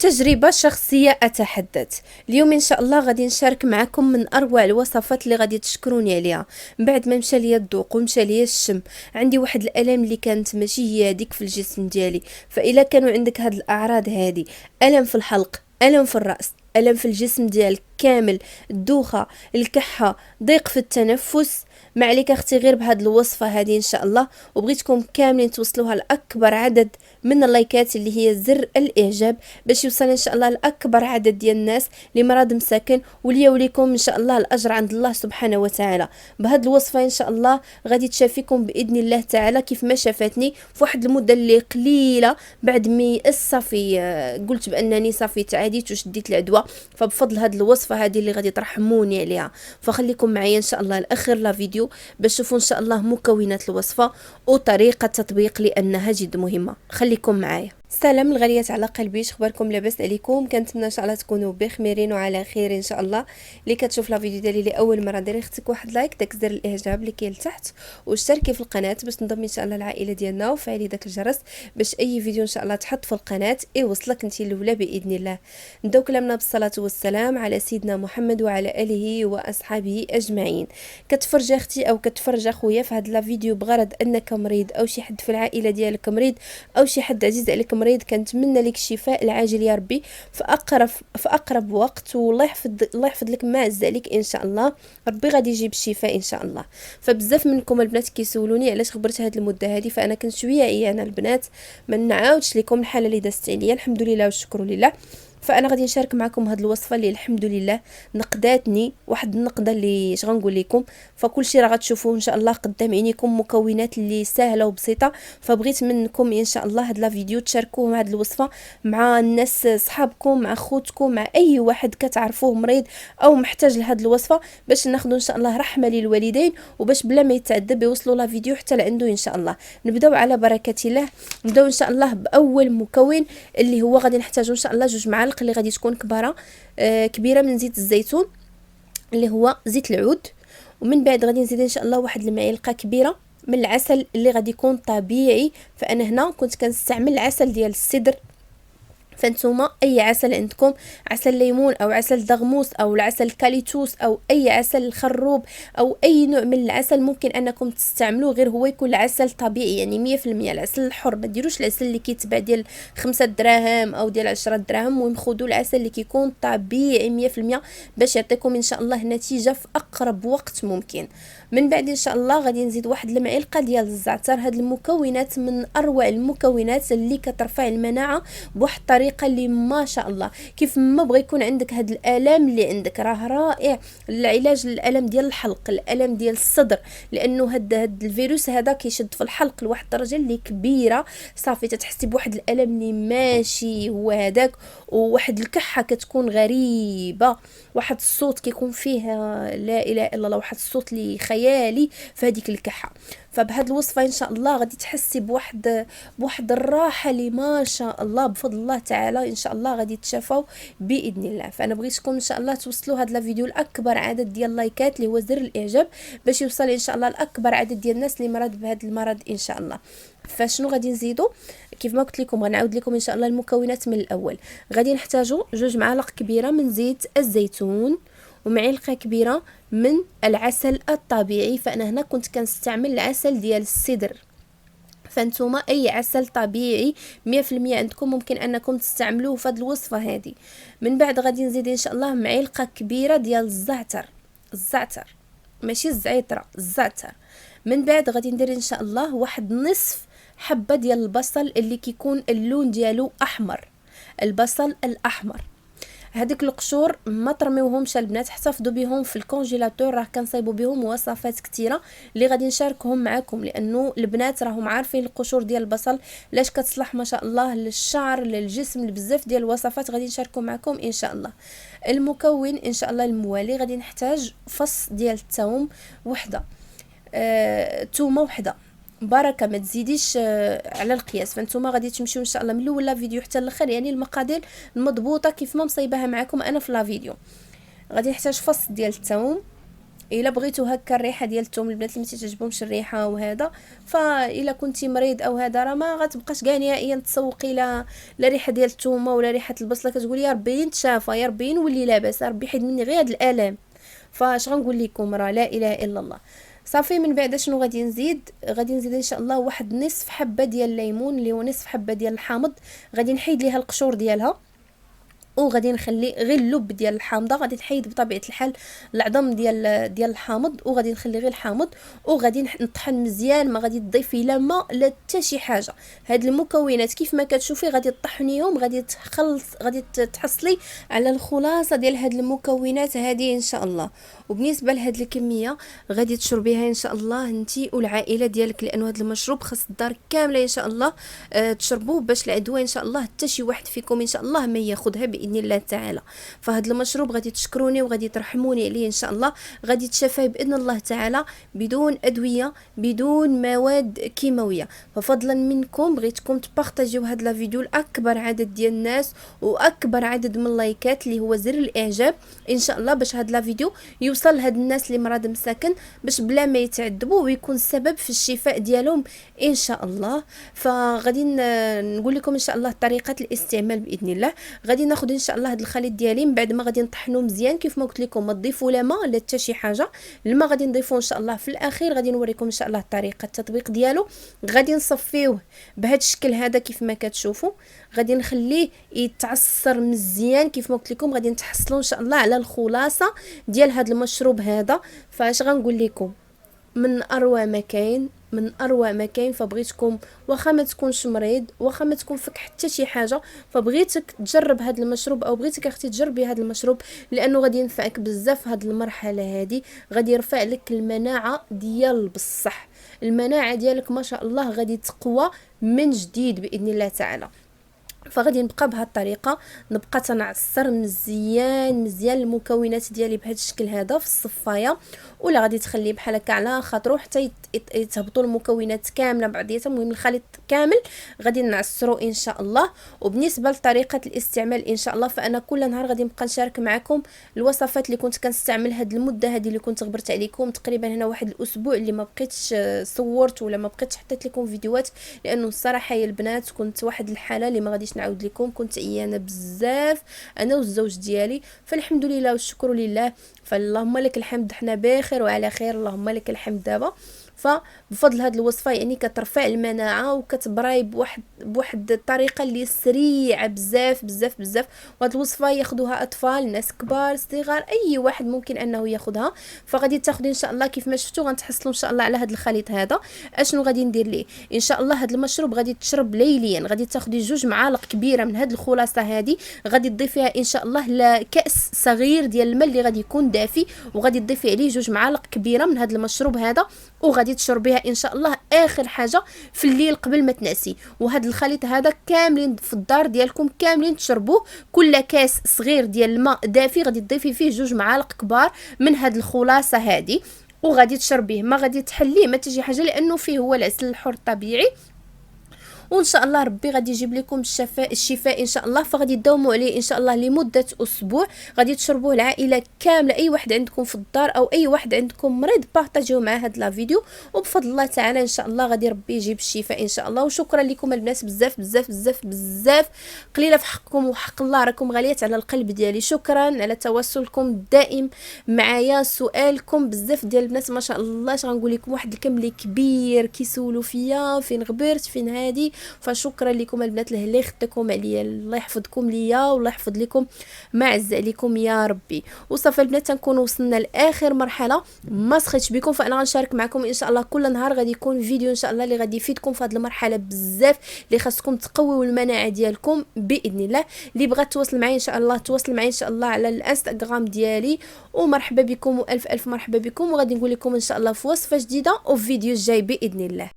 تجربة شخصية أتحدث اليوم إن شاء الله. غادي نشارك معكم من أروع الوصفات اللي غادي تشكروني عليها بعد ما مشى ليا الذوق ومشى ليا الشم. عندي واحد الألم اللي كانت ماشي هي هذيك في الجسم ديالي، فإلا كانوا عندك هاد الأعراض هذه، ألم في الحلق، ألم في الرأس، ألم في الجسم ديالك كامل، الدوخة، الكحة، ضيق في التنفس، ما عليك اختي غير بهاد الوصفه هذه ان شاء الله. وبغيتكم كاملين توصلوها لاكبر عدد من اللايكات اللي هي زر الاعجاب باش يوصل ان شاء الله لاكبر عدد ديال الناس لمرض مساكن، وليا وليكم ان شاء الله الاجر عند الله سبحانه وتعالى. بهاد الوصفه ان شاء الله غادي تشافيكم باذن الله تعالى كيف ما شافتني في واحد المده اللي قليله. بعد مي صافي قلت بانني صافي تعاديت وشديت العدوى، فبفضل هاد الوصفه هذه اللي غادي ترحموني عليها. فخليكم معايا ان شاء الله لاخر لا فيديو باش تشوفوا ان شاء الله مكونات الوصفه وطريقه التطبيق لانها جد مهمه. خليكم معايا. سلام الغاليات على قلبي، اخباركم؟ لاباس عليكم؟ كنتمنى ان شاء الله تكونوا بخير وعلى خير ان شاء الله. اللي كتشوف لا فيديو ديالي لاول مره ديري اختك واحد لايك، داك زر الاعجاب اللي كاين لتحت، واشتركي في القناه باش تنضمي ان شاء الله العائله ديالنا، وفعلي داك الجرس باش اي فيديو ان شاء الله تحط في القناه يوصلك انت الاولى باذن الله. نبداو كلامنا بالصلاه والسلام على سيدنا محمد وعلى اله واصحابه اجمعين. كتفرج اختي او كتفرج اخويا في هذا لا فيديو بغرض انك مريض او شي حد في العائله ديالك مريض او شي حد عزيز عليك مريض، كنتمنى لك الشفاء العاجل يا ربي في اقرب وقت، والله يحفظ لك ما عز عليك ان شاء الله. ربي غادي يجيب الشفاء ان شاء الله. فبزاف منكم البنات كيسولوني علاش خبرت هذه المده هذه، فانا كنت شويه عيانه البنات، ما نعاودش لكم الحاله اللي دازت عليا، الحمد لله والشكر لله. فانا غادي نشارك معكم هذه الوصفه اللي الحمد لله نقداتني واحد النقده اللي اش غنقول لكم. فكل شيء راه غتشوفوه ان شاء الله قدام عينيكم، مكونات اللي سهله وبسيطه. فبغيت منكم ان شاء الله هاد لا فيديو تشاركوه هاد الوصفه مع الناس، صحابكم، مع خوتكم، مع اي واحد كتعرفوه مريض او محتاج لهاد الوصفه، باش ناخذ ان شاء الله رحمه للوالدين، وباش بلا ما يتعذب يوصلوا لا فيديو حتى لعنده ان شاء الله. نبداو على بركه الله. نبداو ان شاء الله باول مكون اللي هو غادي نحتاجو ان شاء الله 2 معالق اللي غادي تكون كبيره من زيت الزيتون اللي هو زيت العود. ومن بعد غادي نزيد ان شاء الله واحد المعلقه كبيره من العسل اللي غادي يكون طبيعي. فانا هنا كنت كنستعمل العسل ديال السدر، فانتوما اي عسل عندكم، عسل ليمون او عسل دغموس او العسل كاليتوس او اي عسل خروب او اي نوع من العسل ممكن انكم تستعملوه، غير هو يكون العسل طبيعي يعني 100%. العسل الحر، ما ديروش العسل اللي كيتباع ديال 5 دراهم او ديال 10 دراهم، المهم خذوا العسل اللي كيكون طبيعي 100% باش يعطيكم ان شاء الله نتيجه في اقرب وقت ممكن. من بعد ان شاء الله غادي نزيد واحد المعلقه ديال الزعتر. هاد المكونات من اروع المكونات اللي كترفع المناعه بواحد الطريقه اللي ما شاء الله. كيف ما بغى يكون عندك هاد الالام اللي عندك راه رائع لعلاج الالم ديال الحلق، الالم ديال الصدر، لانه هاد الفيروس هذا كيشد في الحلق لواحد الدرجه اللي كبيره، صافي تتحسي بواحد الالم اللي ماشي هو هذاك، وواحد الكحه كتكون غريبه، واحد الصوت كيكون فيه لا اله الا الله، واحد الصوت اللي خيالي في هذيك الكحه. فبهاد الوصفه ان شاء الله غادي تحسي بواحد الراحه اللي ما شاء الله بفضل الله تعالى ان شاء الله غادي تشافوا باذن الله. فانا بغيتكم ان شاء الله توصلوا هذا الفيديو لاكبر عدد ديال اللايكات اللي هو زر الاعجاب باش يوصل ان شاء الله لاكبر عدد ديال الناس اللي مرض بهذا المرض ان شاء الله. فشنو غادي نزيدو؟ كيف ما قلت لكم غنعاود لكم ان شاء الله المكونات من الاول. غادي نحتاجوا 2 معالق كبيره من زيت الزيتون، ومعلقه كبيره من العسل الطبيعي. فانا هنا كنت كنستعمل العسل ديال السدر، فانتوما اي عسل طبيعي 100% عندكم ممكن انكم تستعملوه في هذه الوصفه هذه. من بعد غادي نزيد ان شاء الله معلقه كبيره ديال الزعتر ماشي الزعتره، الزعتر. من بعد غادي ندير ان شاء الله واحد نصف حبه ديال البصل اللي كيكون اللون ديالو احمر، البصل الاحمر. هذيك القشور ما ترميوهمش البنات، احتفظوا بهم في الكونجيلاتور، راه كنصايبوا بهم وصفات كثيره اللي غادي نشاركهم معكم، لانه البنات راهم عارفين القشور ديال البصل لاش كتصلح ما شاء الله للشعر للجسم لبزاف ديال الوصفات غادي نشاركهم معكم ان شاء الله. المكون ان شاء الله الموالي، غادي نحتاج فص ديال الثوم وحده، تومه وحده، بركه ما تزيديش على القياس. فانتوما غادي تمشيو ان شاء الله من الاول لا فيديو حتى الاخر، يعني المقادير المضبوطه كيف ما مصايباها معكم انا في لا فيديو. غادي نحتاج فص ديال الثوم، الا بغيتو هكا الريحه ديال الثوم، البنات اللي ما تعجبهمش الريحه وهذا، فالا كنتي مريض او هذا راه ما غتبقاش كاع نهائيا تسوقي لا ريحه ديال الثومه ولا ريحه البصله، كتقولي يا ربي نتشافى، يا ربي نولي لاباس، يا ربي حيد مني غير هاد الالام. فاش غنقول لكم راه لا اله الا الله. صافي من بعد شنو غادي نزيد؟ غادي نزيد ان شاء الله واحد نصف حبه ديال الليمون، اللي هو نصف حبه ديال الحامض. غادي نحيد ليها القشور ديالها، وغادي نخلي غير اللب ديال الحامضه، غادي نحيد بطبيعه الحال العظم ديال الحامض، وغادي نخلي غير الحامض، وغادي نطحن مزيان، ما غادي تضيفي لا ماء لا حتى شي حاجه. هاد المكونات كيف ما كتشوفي غادي تطحنيهم، غادي غادي تحصلي على الخلاصه ديال هاد المكونات هذه ان شاء الله. وبالنسبه لهاد الكميه غادي تشربيها ان شاء الله انتي والعائله ديالك، لانه هاد المشروب خاص الدار كامله ان شاء الله تشربوه، باش العدوى ان شاء الله حتى شي واحد فيكم ان شاء الله ما ياخذها باذن الله تعالى. فهاد المشروب غادي تشكروني وغادي ترحموني عليه ان شاء الله، غادي تشافى باذن الله تعالى بدون ادويه بدون مواد كيماويه. ففضلا منكم بغيتكم تبارطاجيو هاد لا فيديو لاكبر عدد ديال الناس واكبر عدد من اللايكات، اللي هو زر الاعجاب ان شاء الله، باش هاد لا فيديو يوصل لهاد الناس اللي مرض مساكن، باش بلا ما يتعذبوا ويكون السبب في الشفاء ديالهم ان شاء الله. فغادي نقول لكم ان شاء الله طريقه الاستعمال باذن الله. غادي ناخذ ان شاء الله هاد الخليط ديالي، من بعد ما غادي نطحنوه مزيان كيف ما قلت لكم، ما تضيفوا لا ماء لا حتى شي حاجه، الماء غادي نضيفوه ان شاء الله في الاخير، غادي نوريكم ان شاء الله طريقه التطبيق ديالو. غادي نصفيوه بهذا الشكل هذا كيف ما كتشوفوا، غادي نخليه يتعصر مزيان كيف ما قلت لكم، غادي نتحصلوا ان شاء الله على الخلاصه ديال هذا المشروب هذا. فاش غنقول لكم من اروع ما كاين، من اروع ما كاين. فبغيتكم واخا ما تكونش مريض، واخا ما تكون فيك حتى شي حاجه، فبغيتك تجرب هذا المشروب، او بغيتك اختي تجربي هذا المشروب، لانه غادي ينفعك بزاف في هذه المرحله هذه. غادي يرفع لك المناعه ديال بصح، المناعه ديالك ما شاء الله غادي تقوى من جديد باذن الله تعالى. فغادي نبقى بهذه الطريقه، نبقى تنعصر مزيان المكونات ديالي بهذا الشكل هذا في الصفايه، ولا غادي تخليه بحال هكا على خاطرو حتى يتهبطوا المكونات كامله بعضياتها. المهم الخليط كامل غادي نعصرو ان شاء الله. وبالنسبه لطريقه الاستعمال ان شاء الله، فانا كل نهار غادي نبقى نشارك معكم الوصفات اللي كنت كنستعمل هاد المده هذه اللي كنت غبرت عليكم تقريبا هنا واحد الاسبوع اللي ما بقيتش صورت ولا ما بقيتش حطيت لكم فيديوهات، لانه الصراحه يا البنات كنت واحد الحاله اللي ما غاديش نعاود لكم، كنت عيانه بزاف انا والزوج ديالي. فالحمد لله والشكر لله، فاللهم لك الحمد، حنا بخير وعلى خير، اللهم لك الحمد دابا. فبفضل هذه الوصفه يعني كترفع المناعه وكتبراي بواحد الطريقه اللي سريعه بزاف بزاف بزاف. وهذه الوصفه ياخذوها اطفال، ناس كبار، صغار، اي واحد ممكن انه ياخذها. فغادي تاخذي ان شاء الله كيف ما شفتوا غنتحصلوا ان شاء الله على هذا الخليط هذا. اشنو غادي ندير ليه ان شاء الله؟ هذا المشروب غادي تشرب ليليا، غادي تاخذي 2 معالق كبيره من هذه الخلاصه هذه، غادي تضيفيها ان شاء الله لكاس صغير ديال الماء اللي غادي يكون دافي، وغادي تضيفي عليه 2 معالق كبيره من هذا المشروب هذا، وغادي تشربيها ان شاء الله اخر حاجه في الليل قبل ما تنعسي. وهذا الخليط هذا كاملين في الدار ديالكم كاملين تشربوه. كل كاس صغير ديال الماء دافي غادي تضيفي فيه 2 معالق كبار من هذه الخلاصه هذه، وغادي تشربيه، ما غادي تحليه ما تجي حاجه، لانه فيه هو العسل الحر الطبيعي. وان شاء الله ربي غادي يجيب لكم الشفاء ان شاء الله. فغادي تداوموا عليه ان شاء الله لمده اسبوع، غادي تشربوه العائله كامله، اي واحد عندكم في الدار او اي واحد عندكم مريض بارطاجيو مع هاد لا فيديو، وبفضل الله تعالى ان شاء الله غادي ربي يجيب الشفاء ان شاء الله. وشكرا لكم البنات بزاف بزاف بزاف بزاف، قليله في حقكم وحق الله، راكم غاليات على القلب ديالي. شكرا على تواصلكم الدائم معايا، سؤالكم بزاف ديال البنات ما شاء الله. اش غنقول لكم، واحد الكم كبير كيسولوا فيا فين غبرت فين هادي. فشكرا لكم البنات اللي خدتكم عليا، الله يحفظكم ليا والله يحفظ لكم ما عز عليكم يا ربي. وصافي البنات تنكون وصلنا لاخر مرحله، ما سخيتش بكم، فانا غنشارك معكم ان شاء الله كل نهار غادي يكون فيديو ان شاء الله اللي غادي يفيدكم في هذه المرحله بزاف، اللي خاصكم تقويوا المناعه ديالكم باذن الله. اللي بغات تواصل معايا ان شاء الله تواصل معايا ان شاء الله على الانستغرام ديالي، ومرحبا بكم والف الف مرحبا بكم. وغادي نقول لكم ان شاء الله في وصفه جديده وفي فيديو جاي باذن الله.